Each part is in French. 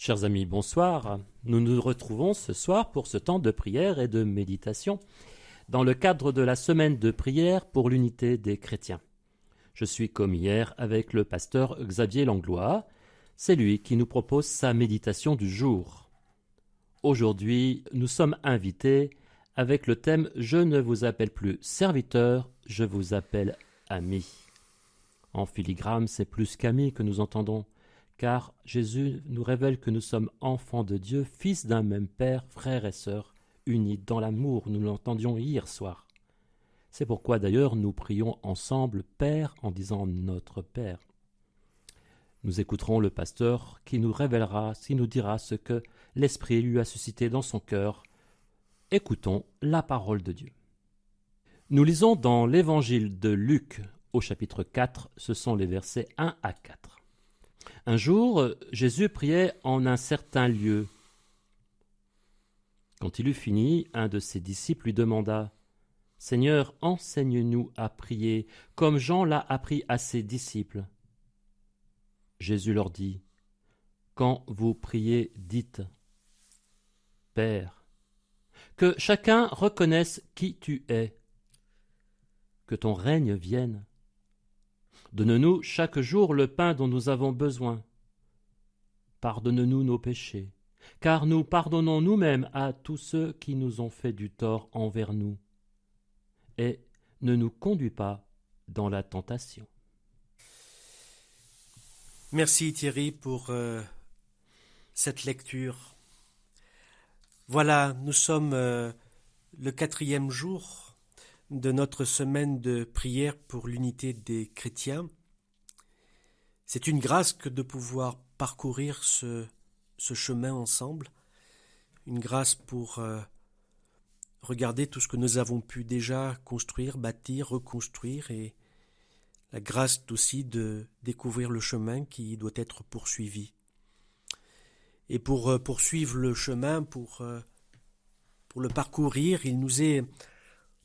Chers amis, bonsoir. Nous nous retrouvons ce soir pour ce temps de prière et de méditation dans le cadre de la semaine de prière pour l'unité des chrétiens. Je suis comme hier avec le pasteur Xavier Langlois. C'est lui qui nous propose sa méditation du jour. Aujourd'hui, nous sommes invités avec le thème « Je ne vous appelle plus serviteur, je vous appelle ami ». En filigrane, c'est plus qu'ami que nous entendons, car Jésus nous révèle que nous sommes enfants de Dieu, fils d'un même Père, frères et sœurs, unis dans l'amour, nous l'entendions hier soir. C'est pourquoi d'ailleurs nous prions ensemble Père en disant notre Père. Nous écouterons le pasteur qui nous révélera, qui nous dira ce que l'Esprit lui a suscité dans son cœur. Écoutons la parole de Dieu. Nous lisons dans l'Évangile de Luc au chapitre 4, ce sont les versets 1 à 4. Un jour, Jésus priait en un certain lieu. Quand il eut fini, un de ses disciples lui demanda « Seigneur, enseigne-nous à prier, comme Jean l'a appris à ses disciples. » Jésus leur dit « Quand vous priez, dites « Père, que chacun reconnaisse qui tu es, que ton règne vienne. Donne-nous chaque jour le pain dont nous avons besoin. Pardonne-nous nos péchés, car nous pardonnons nous-mêmes à tous ceux qui nous ont fait du tort envers nous. Et ne nous conduis pas dans la tentation. » Merci Thierry pour cette lecture. Voilà, nous sommes le 4e jour de notre semaine de prière pour l'unité des chrétiens. C'est une grâce que de pouvoir parcourir ce chemin ensemble, une grâce pour regarder tout ce que nous avons pu déjà construire, bâtir, reconstruire, et la grâce aussi de découvrir le chemin qui doit être poursuivi. Et pour poursuivre le chemin, pour le parcourir, il nous est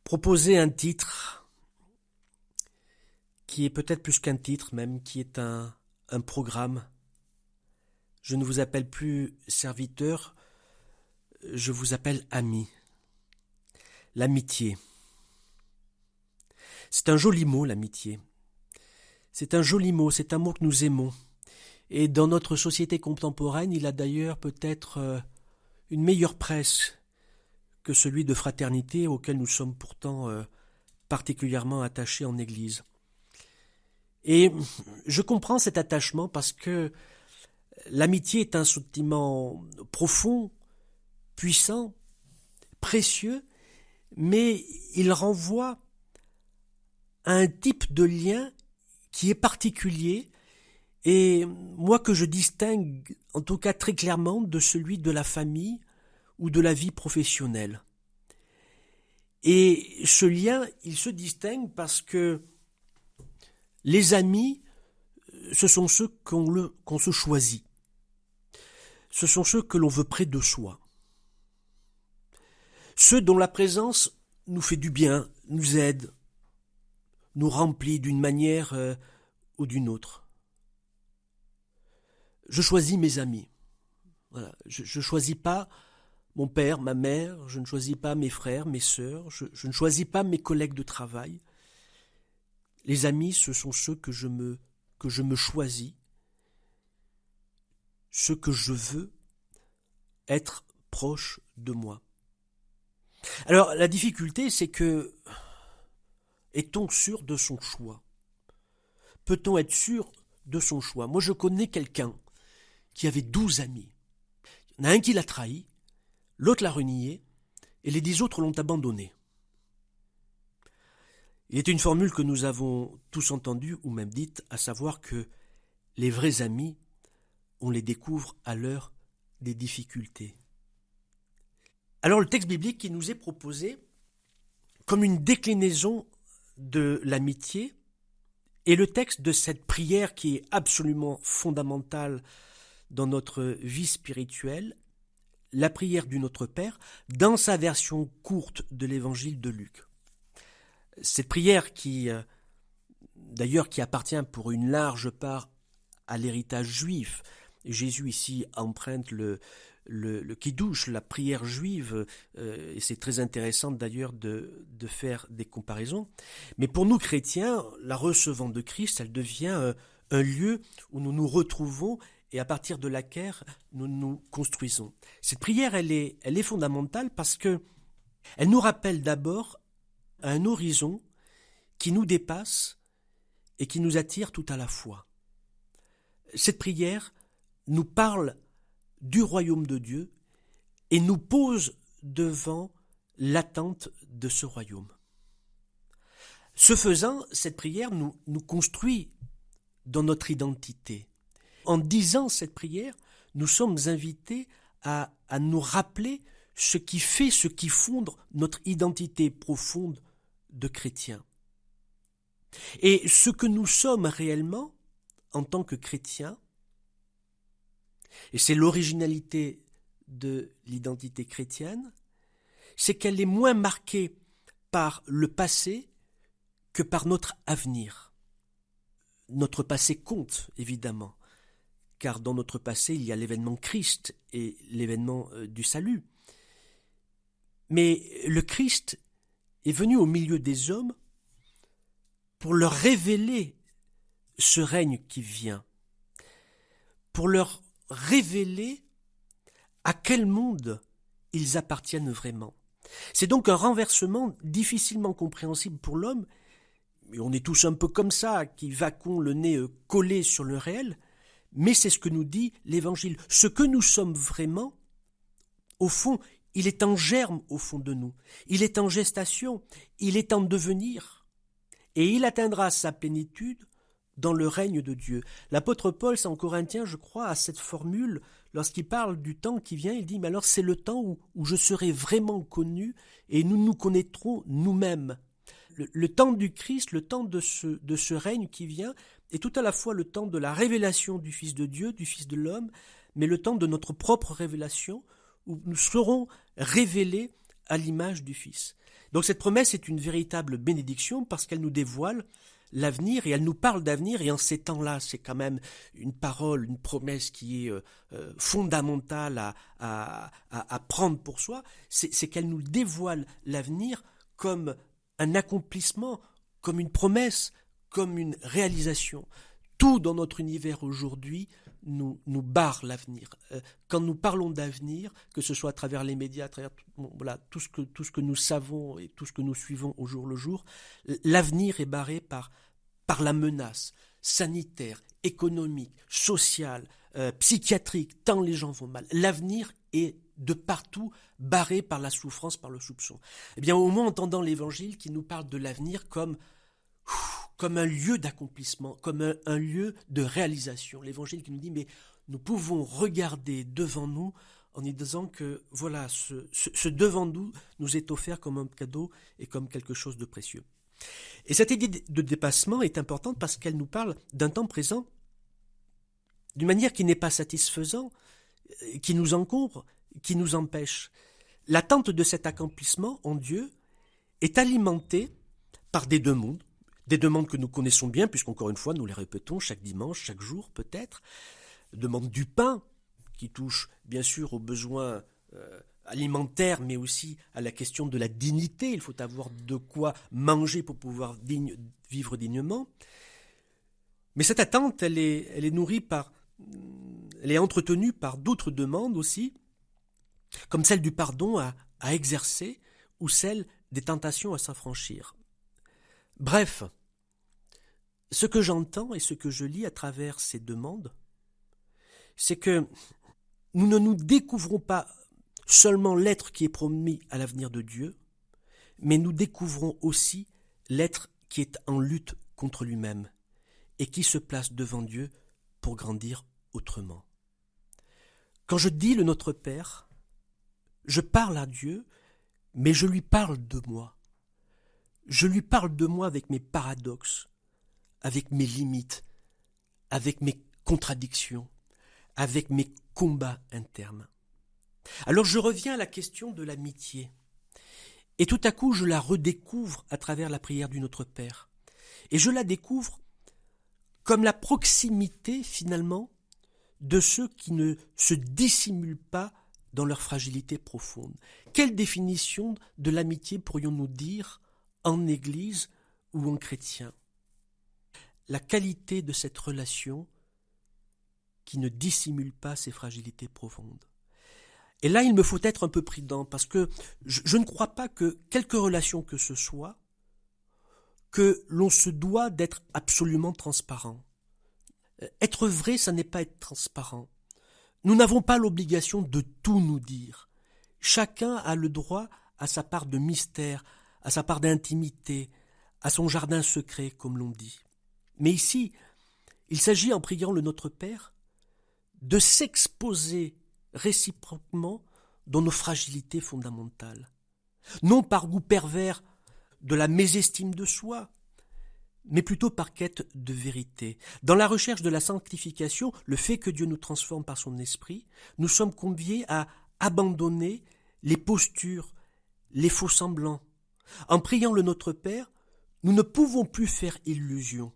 proposé un titre qui est peut-être plus qu'un titre même, qui est un programme. Je ne vous appelle plus serviteur, je vous appelle ami. L'amitié. C'est un joli mot, l'amitié. C'est un joli mot, c'est un mot que nous aimons. Et dans notre société contemporaine, il a d'ailleurs peut-être une meilleure presse que celui de fraternité auquel nous sommes pourtant particulièrement attachés en Église. Et je comprends cet attachement parce que l'amitié est un sentiment profond, puissant, précieux, mais il renvoie à un type de lien qui est particulier et moi que je distingue en tout cas très clairement de celui de la famille ou de la vie professionnelle. Et ce lien, il se distingue parce que les amis, ce sont ceux qu'on se choisit. Ce sont ceux que l'on veut près de soi. Ceux dont la présence nous fait du bien, nous aide, nous remplit d'une manière ou d'une autre. Je choisis mes amis. Voilà. Je ne choisis pas mon père, ma mère, je ne choisis pas mes frères, mes sœurs, je ne choisis pas mes collègues de travail. Les amis, ce sont ceux que je me choisis, ceux que je veux être proches de moi. Alors, la difficulté, c'est que, est-on sûr de son choix ? Peut-on être sûr de son choix ? Moi, je connais quelqu'un qui avait 12 amis. Il y en a un qui l'a trahi, l'autre l'a renié, et les 10 autres l'ont abandonné. Il est une formule que nous avons tous entendue, ou même dite, à savoir que les vrais amis, on les découvre à l'heure des difficultés. Alors le texte biblique qui nous est proposé, comme une déclinaison de l'amitié, est le texte de cette prière qui est absolument fondamentale dans notre vie spirituelle, la prière du Notre Père, dans sa version courte de l'évangile de Luc. Cette prière qui appartient pour une large part à l'héritage juif, Jésus ici emprunte le kiddush, la prière juive, et c'est très intéressant d'ailleurs de faire des comparaisons. Mais pour nous chrétiens, la recevant de Christ, elle devient un lieu où nous nous retrouvons et à partir de laquelle nous nous construisons. Cette prière, elle est fondamentale parce que elle nous rappelle d'abord un horizon qui nous dépasse et qui nous attire tout à la fois. Cette prière nous parle du royaume de Dieu et nous pose devant l'attente de ce royaume. Ce faisant, cette prière nous construit dans notre identité. En disant cette prière, nous sommes invités à nous rappeler ce qui fonde notre identité profonde de chrétien. Et ce que nous sommes réellement en tant que chrétiens, et c'est l'originalité de l'identité chrétienne, c'est qu'elle est moins marquée par le passé que par notre avenir. Notre passé compte, évidemment, car dans notre passé, il y a l'événement Christ et l'événement du salut. Mais le Christ est venu au milieu des hommes pour leur révéler ce règne qui vient, pour leur révéler à quel monde ils appartiennent vraiment. C'est donc un renversement difficilement compréhensible pour l'homme, et on est tous un peu comme ça, qui vaquons le nez collé sur le réel, mais c'est ce que nous dit l'Évangile. Ce que nous sommes vraiment, au fond, il est en germe au fond de nous, il est en gestation, il est en devenir, et il atteindra sa plénitude dans le règne de Dieu. L'apôtre Paul, c'est en Corinthiens, je crois, a cette formule, lorsqu'il parle du temps qui vient, il dit, mais alors c'est le temps où je serai vraiment connu, et nous nous connaîtrons nous-mêmes. Le temps du Christ, le temps de ce règne qui vient, est tout à la fois le temps de la révélation du Fils de Dieu, du Fils de l'homme, mais le temps de notre propre révélation, où nous serons révélés à l'image du Fils. Donc cette promesse est une véritable bénédiction parce qu'elle nous dévoile l'avenir et elle nous parle d'avenir, et en ces temps-là, c'est quand même une parole, une promesse qui est fondamentale à prendre pour soi, c'est qu'elle nous dévoile l'avenir comme un accomplissement, comme une promesse, comme une réalisation. Tout dans notre univers aujourd'hui nous barre l'avenir. Quand nous parlons d'avenir, que ce soit à travers les médias, à travers tout ce que nous savons et tout ce que nous suivons au jour le jour, l'avenir est barré par la menace sanitaire, économique, sociale, psychiatrique, tant les gens vont mal. L'avenir est de partout barré par la souffrance, par le soupçon. Eh bien, au moins entendant l'Évangile qui nous parle de l'avenir comme un lieu d'accomplissement, comme un lieu de réalisation. L'Évangile qui nous dit, mais nous pouvons regarder devant nous en y disant que voilà, ce devant nous est offert comme un cadeau et comme quelque chose de précieux. Et cette idée de dépassement est importante parce qu'elle nous parle d'un temps présent d'une manière qui n'est pas satisfaisante, qui nous encombre, qui nous empêche. L'attente de cet accomplissement en Dieu est alimentée par des demandes que nous connaissons bien, puisqu'encore une fois, nous les répétons chaque dimanche, chaque jour peut-être. Demande du pain, qui touche bien sûr aux besoins alimentaires, mais aussi à la question de la dignité. Il faut avoir de quoi manger pour pouvoir vivre dignement. Mais cette attente, elle est nourrie elle est entretenue par d'autres demandes aussi, comme celle du pardon à exercer ou celle des tentations à s'affranchir. Bref, ce que j'entends et ce que je lis à travers ces demandes, c'est que nous ne nous découvrons pas seulement l'être qui est promis à l'avenir de Dieu, mais nous découvrons aussi l'être qui est en lutte contre lui-même et qui se place devant Dieu pour grandir autrement. Quand je dis le Notre Père, je parle à Dieu, mais je lui parle de moi. Je lui parle de moi avec mes paradoxes, avec mes limites, avec mes contradictions, avec mes combats internes. Alors je reviens à la question de l'amitié. Et tout à coup, je la redécouvre à travers la prière du Notre Père. Et je la découvre comme la proximité, finalement, de ceux qui ne se dissimulent pas dans leur fragilité profonde. Quelle définition de l'amitié pourrions-nous dire en Église ou en chrétien? La qualité de cette relation qui ne dissimule pas ses fragilités profondes. Et là, il me faut être un peu prudent parce que je ne crois pas que, quelque relation que ce soit, que l'on se doit d'être absolument transparent. Être vrai, ça n'est pas être transparent. Nous n'avons pas l'obligation de tout nous dire. Chacun a le droit à sa part de mystère, à sa part d'intimité, à son jardin secret, comme l'on dit. Mais ici, il s'agit, en priant le Notre Père, de s'exposer réciproquement dans nos fragilités fondamentales. Non par goût pervers de la mésestime de soi, mais plutôt par quête de vérité. Dans la recherche de la sanctification, le fait que Dieu nous transforme par son esprit, nous sommes conviés à abandonner les postures, les faux semblants. En priant le Notre Père, nous ne pouvons plus faire illusion.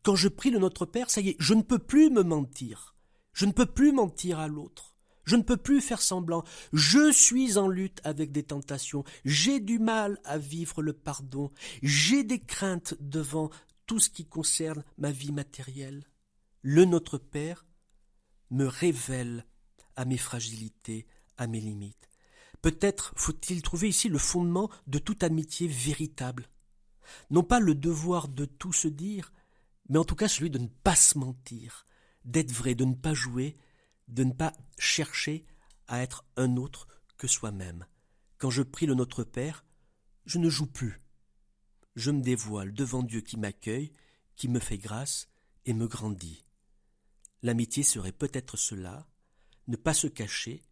Quand je prie le Notre Père, ça y est, je ne peux plus me mentir. Je ne peux plus mentir à l'autre. Je ne peux plus faire semblant. Je suis en lutte avec des tentations. J'ai du mal à vivre le pardon. J'ai des craintes devant tout ce qui concerne ma vie matérielle. Le Notre Père me révèle à mes fragilités, à mes limites. Peut-être faut-il trouver ici le fondement de toute amitié véritable. Non pas le devoir de tout se dire, mais en tout cas celui de ne pas se mentir, d'être vrai, de ne pas jouer, de ne pas chercher à être un autre que soi-même. Quand je prie le Notre Père, je ne joue plus. Je me dévoile devant Dieu qui m'accueille, qui me fait grâce et me grandit. L'amitié serait peut-être cela, ne pas se cacher,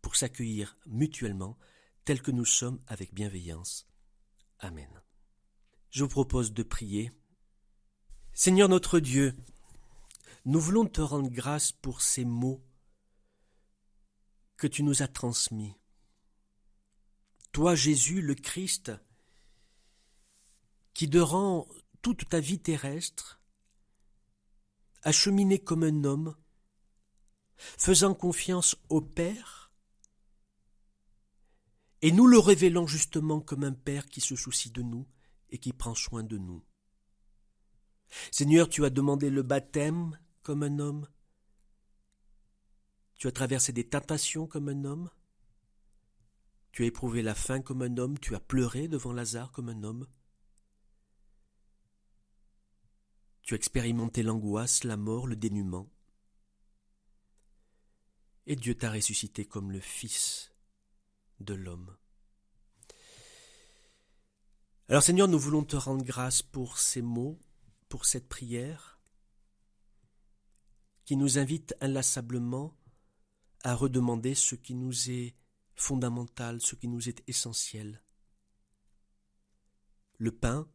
pour s'accueillir mutuellement, tels que nous sommes avec bienveillance. Amen. Je vous propose de prier. Seigneur notre Dieu, nous voulons te rendre grâce pour ces mots que tu nous as transmis. Toi, Jésus, le Christ, qui durant toute ta vie terrestre a cheminé comme un homme, faisant confiance au Père, et nous le révélons justement comme un Père qui se soucie de nous et qui prend soin de nous. Seigneur, tu as demandé le baptême comme un homme. Tu as traversé des tentations comme un homme. Tu as éprouvé la faim comme un homme. Tu as pleuré devant Lazare comme un homme. Tu as expérimenté l'angoisse, la mort, le dénuement. Et Dieu t'a ressuscité comme le Fils de l'homme. Alors Seigneur, nous voulons te rendre grâce pour ces mots, pour cette prière qui nous invite inlassablement à redemander ce qui nous est fondamental, ce qui nous est essentiel. Le pain,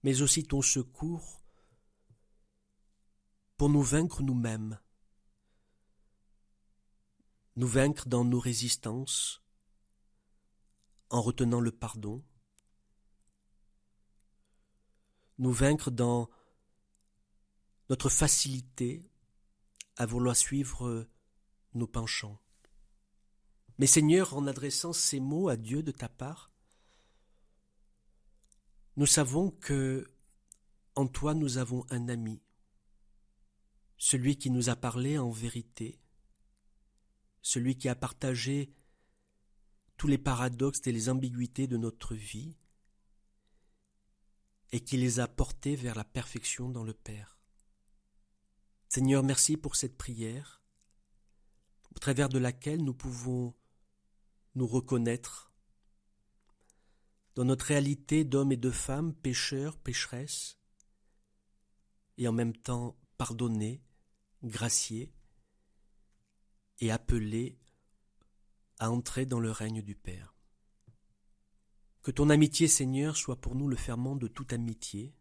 mais aussi ton secours pour nous vaincre nous-mêmes, nous vaincre dans nos résistances, en retenant le pardon, nous vaincre dans notre facilité à vouloir suivre nos penchants. Mais Seigneur, en adressant ces mots à Dieu de ta part, nous savons que en toi nous avons un ami, celui qui nous a parlé en vérité, celui qui a partagé tous les paradoxes et les ambiguïtés de notre vie et qui les a portés vers la perfection dans le Père. Seigneur, merci pour cette prière, au travers de laquelle nous pouvons nous reconnaître dans notre réalité d'hommes et de femmes, pécheurs, pécheresses, et en même temps pardonnés, graciés et appelés à entrer dans le règne du Père. Que ton amitié, Seigneur, soit pour nous le ferment de toute amitié.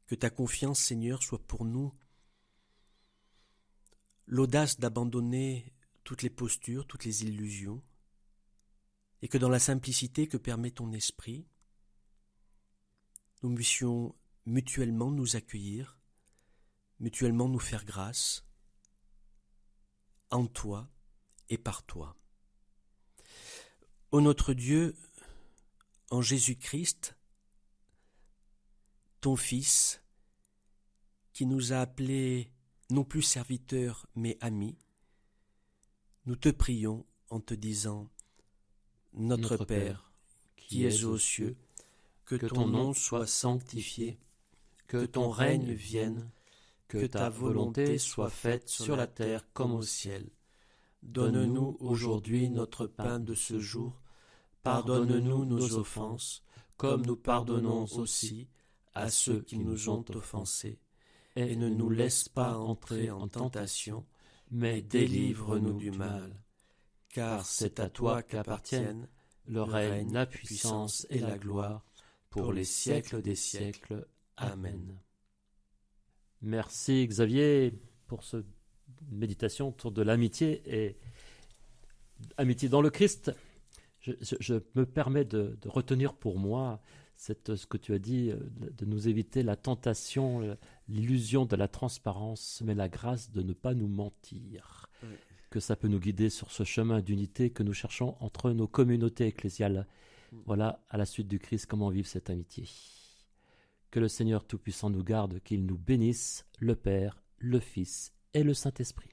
Que ta confiance, Seigneur, soit pour nous l'audace d'abandonner toutes les postures, toutes les illusions, et que dans la simplicité que permet ton esprit, nous puissions mutuellement nous accueillir mutuellement nous faire grâce, en toi et par toi. Ô notre Dieu, en Jésus-Christ, ton Fils, qui nous a appelés non plus serviteurs mais amis, nous te prions en te disant, Notre Père, qui es aux cieux, que ton nom soit sanctifié, que ton règne vienne, que ta volonté soit faite sur la terre comme au ciel. Donne-nous aujourd'hui notre pain de ce jour. Pardonne-nous nos offenses, comme nous pardonnons aussi à ceux qui nous ont offensés. Et ne nous laisse pas entrer en tentation, mais délivre-nous du mal. Car c'est à toi qu'appartiennent le règne, la puissance et la gloire, pour les siècles des siècles. Amen. Merci Xavier pour cette méditation autour de l'amitié et amitié dans le Christ. Je me permets de retenir pour moi ce que tu as dit, de nous éviter la tentation, l'illusion de la transparence, mais la grâce de ne pas nous mentir. Oui. Que ça peut nous guider sur ce chemin d'unité que nous cherchons entre nos communautés ecclésiales. Voilà, à la suite du Christ, comment vivre cette amitié. Que le Seigneur Tout-Puissant nous garde, qu'il nous bénisse, le Père, le Fils et le Saint-Esprit.